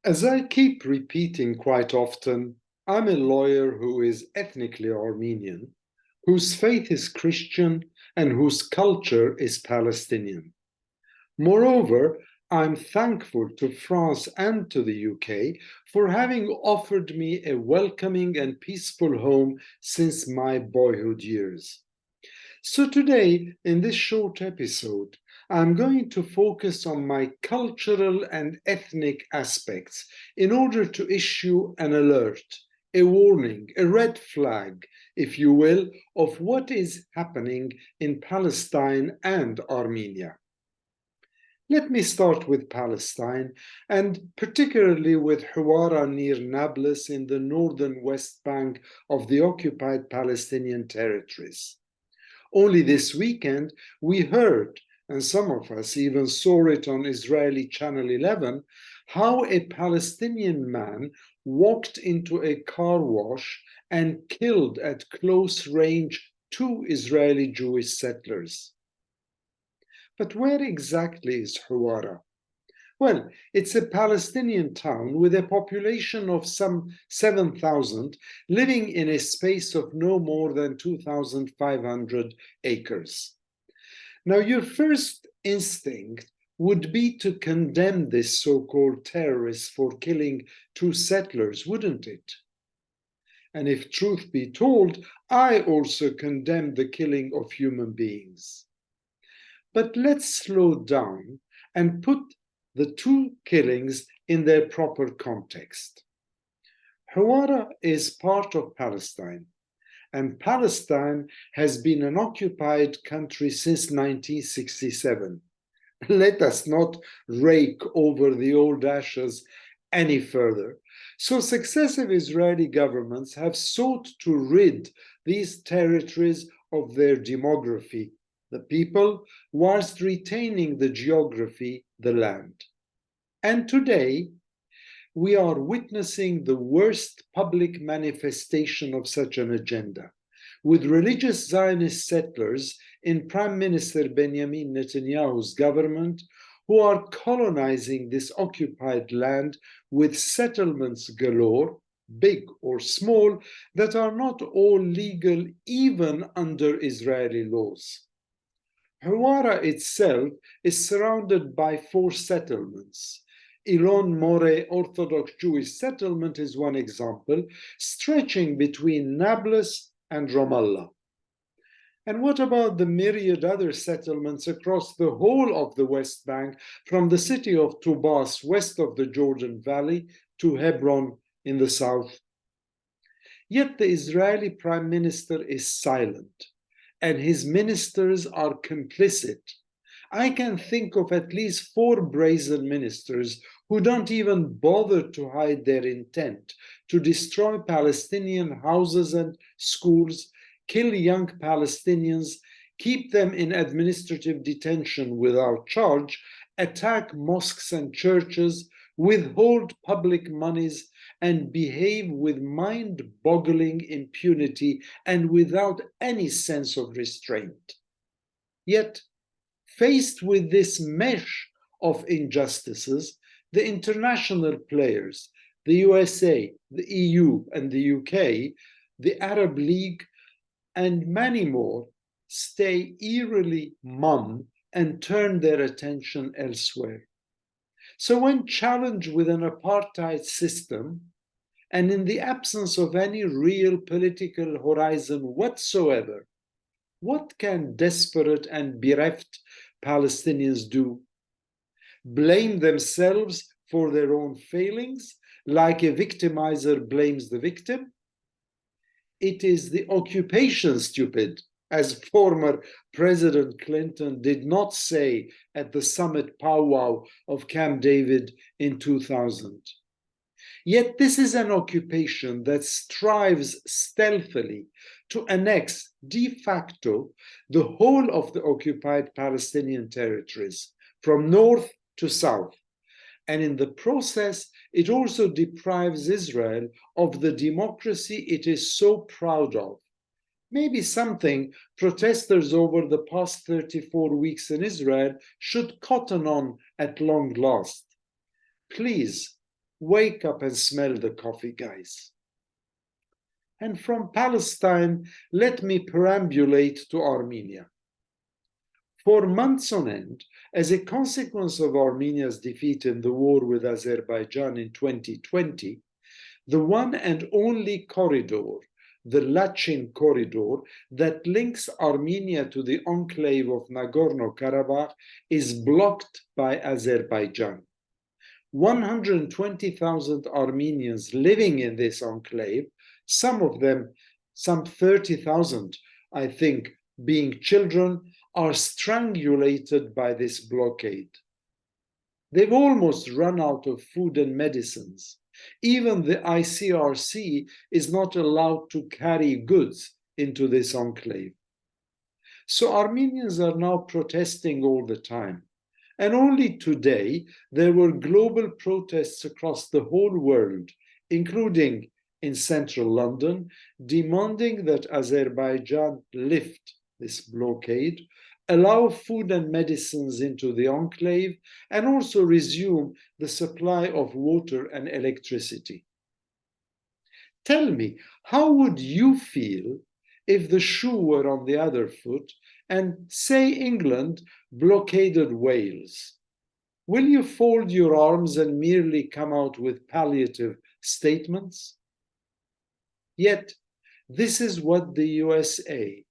As I keep repeating quite often, I'm a lawyer who is ethnically Armenian, whose faith is Christian, and whose culture is Palestinian. Moreover, I'm thankful to France and to the UK for having offered me a welcoming and peaceful home since my boyhood years. So today, in this short episode, I'm going to focus on my cultural and ethnic aspects in order to issue an alert, a warning, a red flag, if you will, of what is happening in Palestine and Armenia. Let me start with Palestine, and particularly with Hawara near Nablus in the northern West Bank of the occupied Palestinian territories. Only this weekend, we heard, and some of us even saw it on Israeli Channel 11, how a Palestinian man walked into a car wash and killed at close range two Israeli Jewish settlers. But where exactly is Hawara? Well, it's a Palestinian town with a population of some 7,000 living in a space of no more than 2,500 acres. Now, your first instinct would be to condemn this so-called terrorist for killing two settlers, wouldn't it? And if truth be told, I also condemn the killing of human beings. But let's slow down and put the two killings in their proper context. Hawara is part of Palestine, and Palestine has been an occupied country since 1967. Let us not rake over the old ashes any further. So successive Israeli governments have sought to rid these territories of their demography, the people, whilst retaining the geography, the land. And today, we are witnessing the worst public manifestation of such an agenda, with religious Zionist settlers in Prime Minister Benjamin Netanyahu's government who are colonizing this occupied land with settlements galore, big or small, that are not all legal even under Israeli laws. Hawara itself is surrounded by four settlements. Ilon More Orthodox Jewish settlement is one example, stretching between Nablus and Ramallah. And what about the myriad other settlements across the whole of the West Bank, from the city of Tubas west of the Jordan Valley to Hebron in the south? Yet the Israeli Prime Minister is silent, and his ministers are complicit. I can think of at least 4 brazen ministers who don't even bother to hide their intent to destroy Palestinian houses and schools, kill young Palestinians, keep them in administrative detention without charge, attack mosques and churches, withhold public monies, and behave with mind-boggling impunity and without any sense of restraint. Yet, faced with this mesh of injustices, the international players, the USA, the EU, and the UK, the Arab League, and many more, stay eerily mum and turn their attention elsewhere. So when challenged with an apartheid system, and in the absence of any real political horizon whatsoever, what can desperate and bereft Palestinians do? Blame themselves for their own failings, like a victimizer blames the victim? It is the occupation, stupid, as former President Clinton did not say at the summit powwow of Camp David in 2000. Yet this is an occupation that strives stealthily to annex de facto the whole of the occupied Palestinian territories, from north to south. And in the process, it also deprives Israel of the democracy it is so proud of. Maybe something protesters over the past 34 weeks in Israel should cotton on at long last. Please, Wake up and smell the coffee, guys. And from Palestine, let me perambulate to Armenia. For months on end, as a consequence of Armenia's defeat in the war with Azerbaijan in 2020, the one and only corridor, the Lachin corridor, that links Armenia to the enclave of Nagorno-Karabakh is blocked by Azerbaijan. 120,000 Armenians living in this enclave, some of them, some 30,000, I think, being children, are strangulated by this blockade. They've almost run out of food and medicines. Even the ICRC is not allowed to carry goods into this enclave. So Armenians are now protesting all the time. And only today, there were global protests across the whole world, including in central London, demanding that Azerbaijan lift this blockade, allow food and medicines into the enclave, and also resume the supply of water and electricity. Tell me, how would you feel if the shoe were on the other foot and, say, England blockaded Wales? Will you fold your arms and merely come out with palliative statements? Yet, this is what the USA,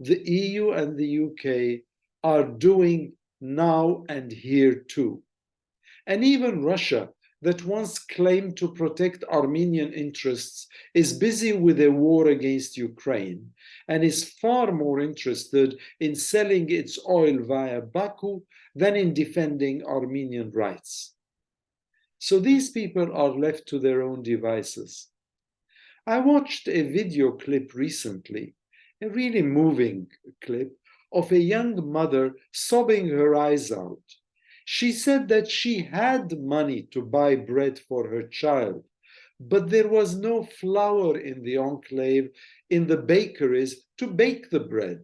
the EU and the UK are doing now and here too. And even Russia, that once claimed to protect Armenian interests, is busy with a war against Ukraine and is far more interested in selling its oil via Baku than in defending Armenian rights. So these people are left to their own devices. I watched a video clip recently, a really moving clip, of a young mother sobbing her eyes out. She said that she had money to buy bread for her child, but there was no flour in the enclave, in the bakeries, to bake the bread.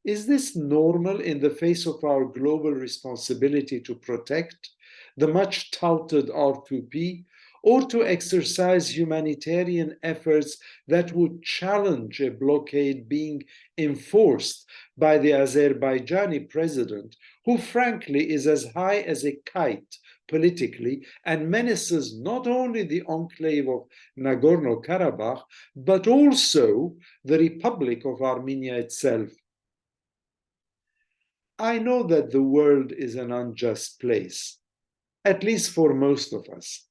Is this normal in the face of our global responsibility to protect the much touted R2P, or to exercise humanitarian efforts that would challenge a blockade being enforced by the Azerbaijani president, who frankly is as high as a kite politically and menaces not only the enclave of Nagorno-Karabakh, but also the Republic of Armenia itself? I know that the world is an unjust place, at least for most of us.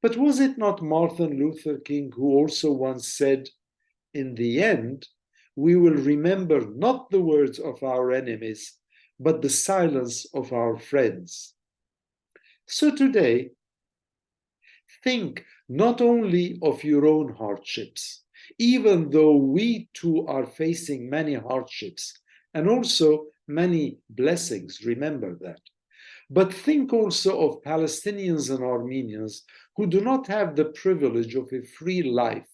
But was it not Martin Luther King who also once said, "In the end, we will remember not the words of our enemies, but the silence of our friends"? So today, think not only of your own hardships, even though we too are facing many hardships and also many blessings, remember that. But think also of Palestinians and Armenians who do not have the privilege of a free life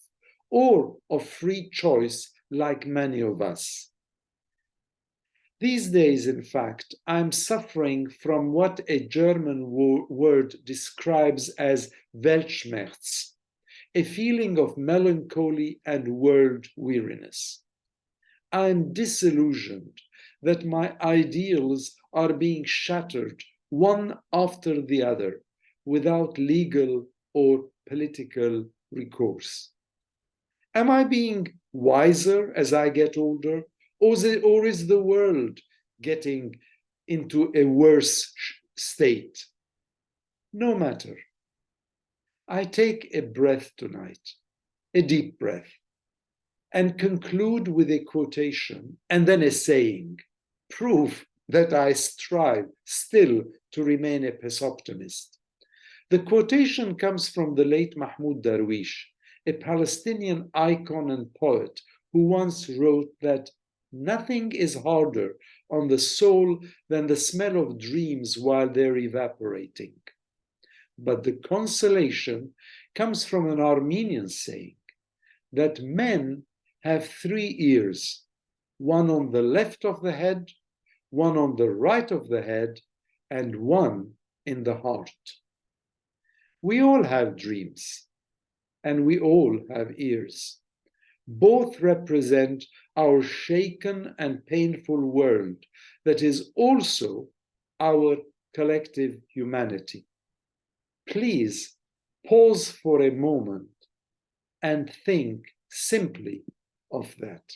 or of free choice like many of us. These days, in fact, I'm suffering from what a German word describes as Weltschmerz, a feeling of melancholy and world weariness. I'm disillusioned that my ideals are being shattered one after the other, without legal or political recourse. Am I being wiser as I get older, or is the world getting into a worse state? No matter. I take a breath tonight, a deep breath, and conclude with a quotation and then a saying, proof that I strive still to remain a pessoptimist. The quotation comes from the late Mahmoud Darwish, a Palestinian icon and poet who once wrote that nothing is harder on the soul than the smell of dreams while they're evaporating. But the consolation comes from an Armenian saying that men have 3 ears, one on the left of the head, one on the right of the head, and one in the heart. We all have dreams, and we all have ears. Both represent our shaken and painful world that is also our collective humanity. Please pause for a moment and think simply of that.